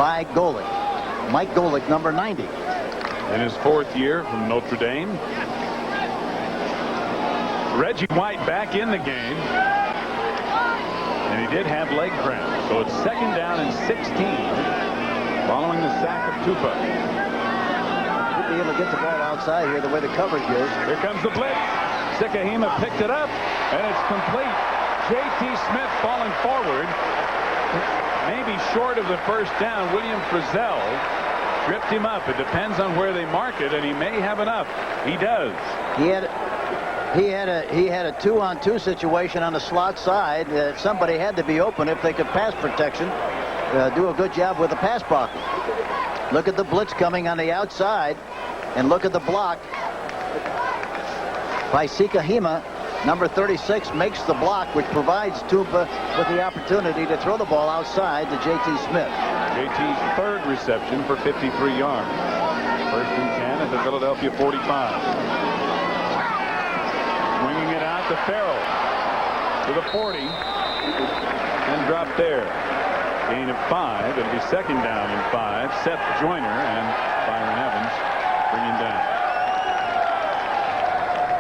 by Golick. Mike Golick, number 90. In his 4th year from Notre Dame. Reggie White back in the game. And he did have leg cramp. So it's 2nd down and 16 following the sack of Tupa. He'll be able to get the ball outside here the way the coverage is. Here comes the blitz. Sikahema picked it up, and it's complete. J.T. Smith falling forward. Maybe short of the first down. William Frizzell tripped him up. It depends on where they mark it, and he may have enough. He does. He had a 2-on-2 situation on the slot side. Somebody had to be open if they could pass protection. Do a good job with the pass blocking. Look at the blitz coming on the outside, and look at the block by Sikahema. Number 36 makes the block, which provides Tupa with the opportunity to throw the ball outside to J.T. Smith. J.T.'s 3rd reception for 53 yards. 1st and 10 at the Philadelphia 45. Swinging it out to Farrell to the 40 and dropped there. Gain of 5. It'll be 2nd down and 5. Seth Joyner and Byron Evans bringing down.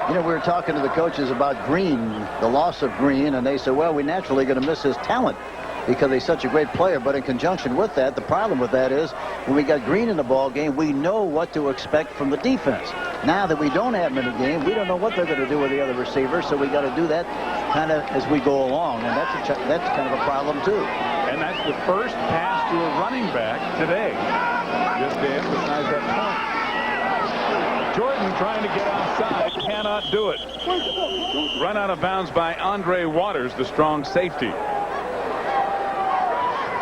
You know, we were talking to the coaches about Green, the loss of Green, and they said, well, we're naturally going to miss his talent because he's such a great player. But in conjunction with that, the problem with that is when we got Green in the ball game, we know what to expect from the defense. Now that we don't have him in the game, we don't know what they're going to do with the other receivers, so we got to do that kind of as we go along, and that's kind of a problem too. And that's the first pass to a running back today, just to emphasize that point. Jordan trying to get outside, cannot do it. Run out of bounds by Andre Waters, the strong safety.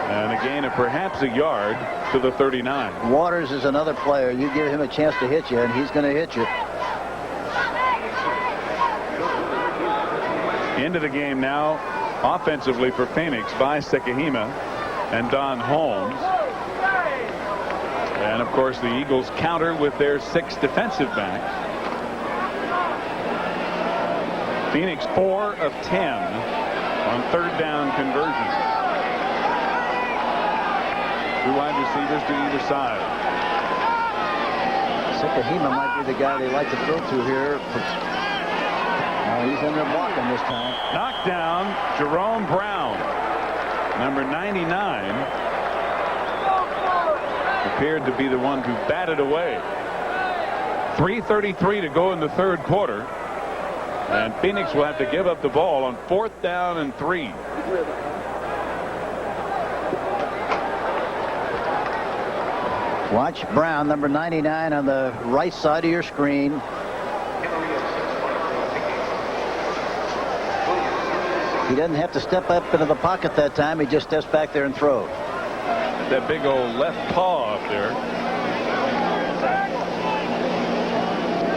And a gain of perhaps a yard to the 39. Waters is another player. You give him a chance to hit you, and he's going to hit you. Into the game now, offensively for Phoenix by Sikahema and Don Holmes. And, of course, the Eagles counter with their 6 defensive backs. Phoenix 4 of 10 on 3rd down conversions. 2 wide receivers to either side. Sikahema might be the guy they like to throw to here. He's in there blocking this time. Knocked down Jerome Brown, number 99. Appeared to be the one who batted away. 3:33 to go in the 3rd quarter. And Phoenix will have to give up the ball on 4th down and 3. Watch Brown, number 99, on the right side of your screen. He doesn't have to step up into the pocket that time. He just steps back there and throws. That big old left paw up there.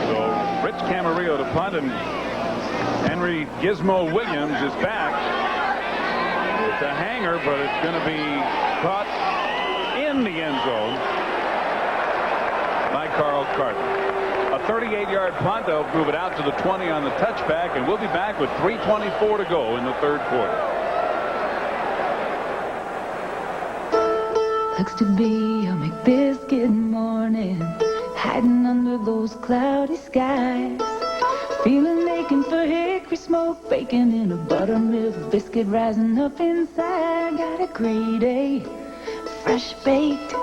So Rich Camarillo to punt, and Henry Gizmo Williams is back. It's a hanger, but it's going to be caught in the end zone by Carl Carter. A 38-yard punt. They'll move it out to the 20 on the touchback, and we'll be back with 3:24 to go in the 3rd quarter. Looks to be a McBiscuit morning, hiding under those cloudy skies. Feeling aching for hickory smoke, bacon in a buttermilk biscuit rising up inside. Got a great day, fresh baked,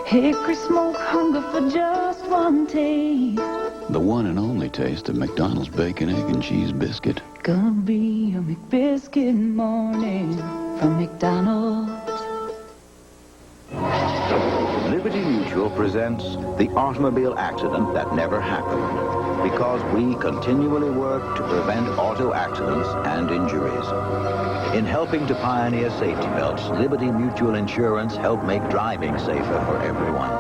hickory smoke, hunger for just one taste. The one and only taste of McDonald's bacon, egg, and cheese biscuit. Gonna be a McBiscuit morning from McDonald's. Liberty Mutual presents the automobile accident that never happened, because we continually work to prevent auto accidents and injuries. In helping to pioneer safety belts, Liberty Mutual Insurance helped make driving safer for everyone.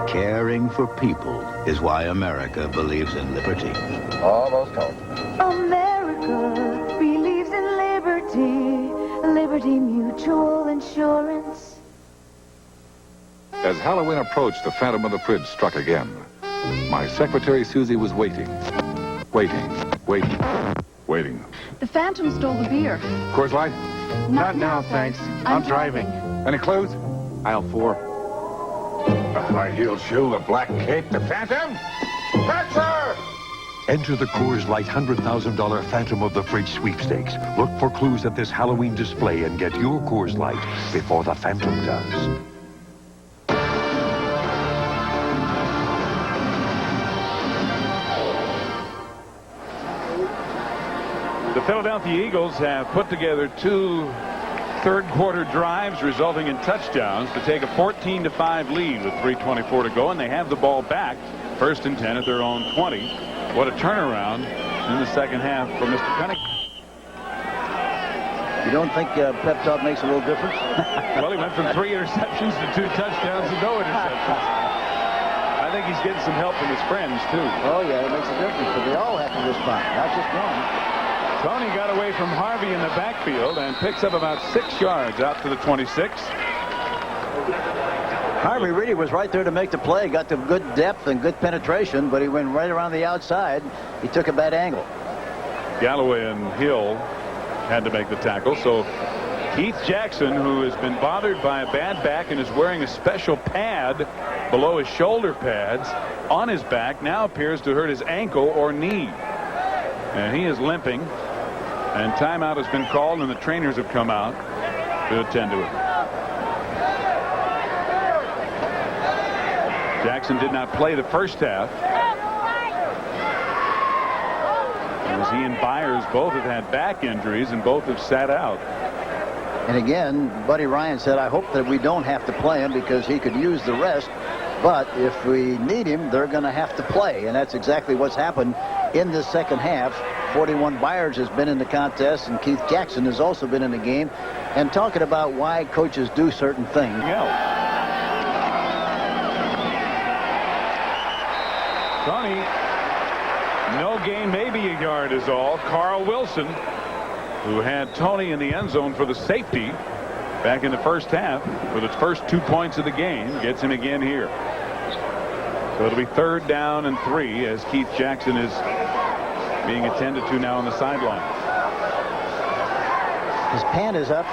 Caring for people is why America believes in liberty. Almost home. America believes in liberty. Liberty Mutual Insurance. As Halloween approached, the Phantom of the Fridge struck again. My secretary Susie was waiting. Waiting. The Phantom stole the beer. Coors Light? Not now, thanks. I'm driving. Any clues? Aisle 4. The high-heeled shoe, the black cape, the Phantom? Catcher! Enter the Coors Light $100,000 Phantom of the Fridge sweepstakes. Look for clues at this Halloween display and get your Coors Light before the Phantom does. The Philadelphia Eagles have put together 2 third-quarter drives resulting in touchdowns to take a 14-5 lead with 3:24 to go, and they have the ball back, 1st and 10 at their own 20. What a turnaround in the second half for Mr. Cunningham. You don't think pep talk makes a little difference? Well, he went from 3 interceptions to 2 touchdowns and no interceptions. I think he's getting some help from his friends, too. Oh, yeah, it makes a difference, but they all have to respond, not just one. Tony got away from Harvey in the backfield and picks up about 6 yards out to the 26. Harvey really was right there to make the play. Got the good depth and good penetration, but he went right around the outside. He took a bad angle. Galloway and Hill had to make the tackle. So Keith Jackson, who has been bothered by a bad back and is wearing a special pad below his shoulder pads on his back, now appears to hurt his ankle or knee. And he is limping. And timeout has been called, and the trainers have come out to attend to it. Jackson did not play the first half. As he and Byers both have had back injuries and both have sat out. And again, Buddy Ryan said, I hope that we don't have to play him because he could use the rest. But if we need him, they're going to have to play. And that's exactly what's happened in this second half. 41 Byers has been in the contest, and Keith Jackson has also been in the game. And talking about why coaches do certain things. Tony, no gain, maybe a yard is all. Carl Wilson, who had Tony in the end zone for the safety back in the first half for the first 2 points of the game, gets him again here. So it'll be 3rd down and 3 as Keith Jackson is being attended to now on the sideline. His pant is up,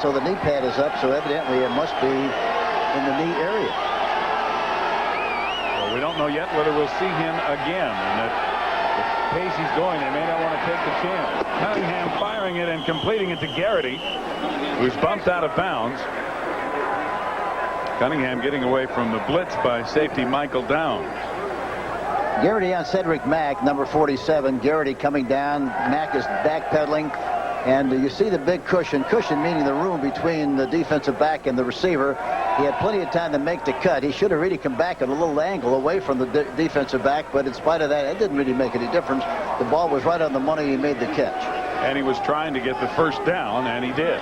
so the knee pad is up, so evidently it must be in the knee area. Well, we don't know yet whether we'll see him again. And at the pace he's going, they may not want to take the chance. Cunningham firing it and completing it to Garrity, who's bumped out of bounds. Cunningham getting away from the blitz by safety Michael Downs. Garrity on Cedric Mack, number 47. Garrity coming down. Mack is backpedaling. And you see the big cushion. Cushion meaning the room between the defensive back and the receiver. He had plenty of time to make the cut. He should have really come back at a little angle away from the defensive back. But in spite of that, it didn't really make any difference. The ball was right on the money. He made the catch. And he was trying to get the first down, and he did.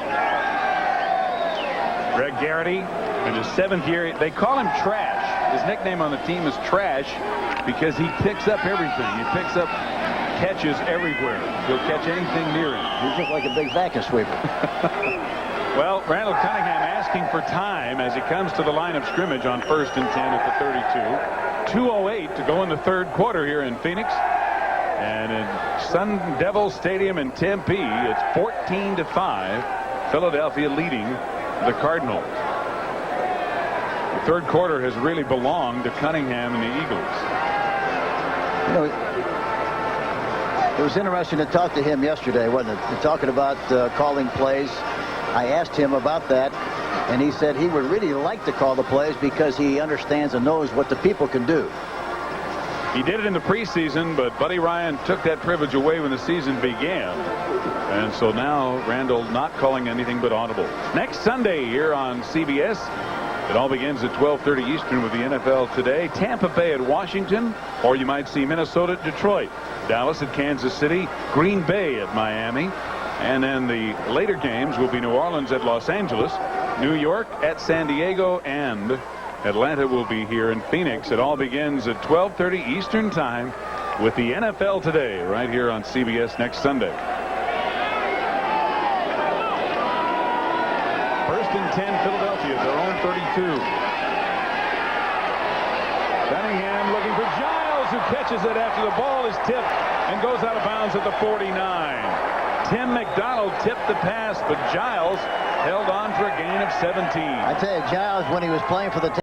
Greg Garrity in his 7th year. They call him Trash. His nickname on the team is Trash because he picks up everything. He picks up catches everywhere. He'll catch anything near him. He's just like a big vacuum sweeper. Well, Randall Cunningham asking for time as he comes to the line of scrimmage on 1st and 10 at the 32. 2:08 to go in the 3rd quarter here in Phoenix. And in Sun Devil Stadium in Tempe, it's 14-5. Philadelphia leading the Cardinals. The 3rd quarter has really belonged to Cunningham and the Eagles. You know, it was interesting to talk to him yesterday, wasn't it? Talking about calling plays. I asked him about that, and he said he would really like to call the plays because he understands and knows what the people can do. He did it in the preseason, but Buddy Ryan took that privilege away when the season began. And so now Randall not calling anything but audible. Next Sunday here on CBS, it all begins at 12:30 Eastern with the NFL Today. Tampa Bay at Washington, or you might see Minnesota at Detroit, Dallas at Kansas City, Green Bay at Miami, and then the later games will be New Orleans at Los Angeles, New York at San Diego, and Atlanta will be here in Phoenix. It all begins at 12:30 Eastern Time with the NFL Today right here on CBS next Sunday. 1st and 10 Philadelphia, their own 32. Cunningham looking for Giles, who catches it after the ball is tipped and goes out of bounds at the 49. Tim McDonald tipped the pass, but Giles held on for a gain of 17. I tell you, Giles, when he was playing for the